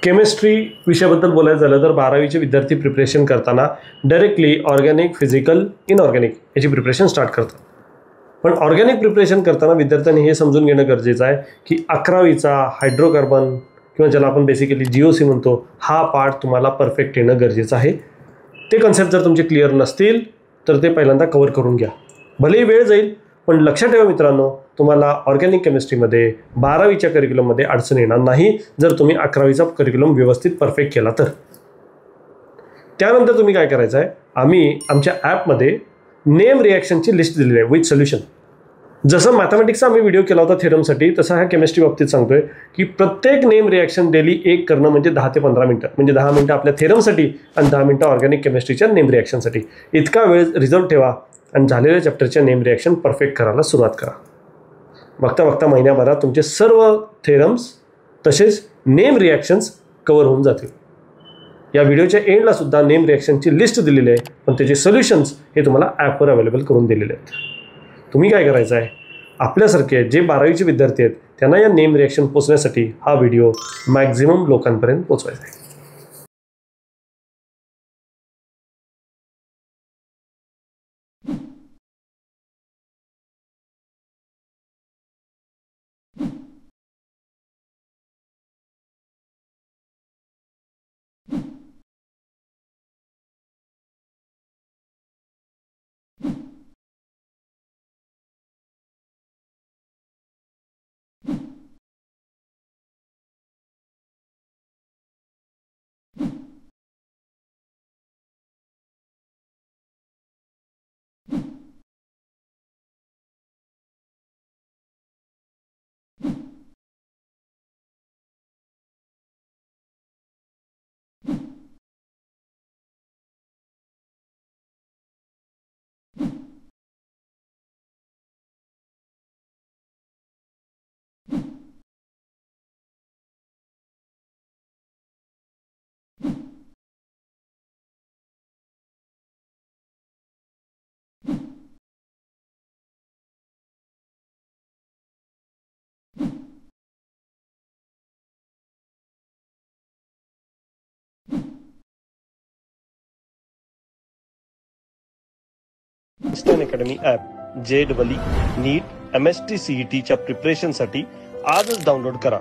Chemistry विषयाबद्दल बोलायचं झालं तर 12वीचे विद्यार्थी प्रिपरेशन करताना डायरेक्टली ऑर्गॅनिक, फिजिकल, इनऑर्गॅनिक याची प्रिपरेशन स्टार्ट करतात. पण ऑर्गॅनिक प्रिपरेशन करताना विद्यार्थ्यांनी हे समजून घेणं गरजेचं आहे की 11वीचा हायड्रोकार्बन किंवा ज्याला आपण बेसिकली GOC म्हणतो, हा पार्ट तुम्हाला परफेक्ट येणं गरजेचं आहे. ते कन्सेप्ट जर तुमचे क्लिअर नसतील तर ते पहिल्यांदा कव्हर करून घ्या. भलेही वेळ जाईल, पण लक्षात ठेवा मित्रांनो, तुम्हाला ऑर्गॅनिक केमिस्ट्रीमध्ये 12वीच्या करिक्युलममध्ये अडचण येणार नाही जर तुम्ही 11वीचा करिक्युलम व्यवस्थित परफेक्ट केला तर. त्यानंतर तुम्ही काय करायचं आहे, आम्ही आमच्या ॲपमध्ये नेम रिॲक्शनची लिस्ट दिलेली आहे विथ सोल्युशन. जसं मॅथमॅटिक्सचा आम्ही व्हिडिओ केला होता थेरमसाठी, तसा ह्या केमिस्ट्री बाबतीत सांगतोय की प्रत्येक नेम रिॲक्शन डेली एक करणं म्हणजे 10 ते 15 मिनिटं, म्हणजे 10 मिनिटं आपल्या थेरमसाठी आणि 10 मिनिटं ऑर्गॅनिक केमिस्ट्रीच्या नेम रिॲक्शनसाठी. इतका वेळ रिझर्व ठेवा आणि झालेल्या चॅप्टरच्या नेम रिॲक्शन परफेक्ट करायला सुरुवात करा. बघता बघता महिन्याभरात तुमचे सर्व थेरम्स तसेच नेम रिॲक्शन्स कव्हर होऊन जातील. या व्हिडिओच्या एंडला सुद्धा नेम रिॲक्शनची लिस्ट दिलेली आहे, पण त्याचे सोल्युशन्स हे तुम्हाला ॲपवर अवेलेबल करून दिलेले आहेत. तुम्ही काय करायचं आहे, आपल्यासारखे जे 12वीचे विद्यार्थी आहेत त्यांना या नेम रिॲक्शन पोचण्यासाठी हा व्हिडिओ मॅक्झिमम लोकांपर्यंत पोचवायचा आहे. Stan academy app JEE, NEET, MST CETच्या प्रिपरेशनसाठी आजच डाउनलोड करा.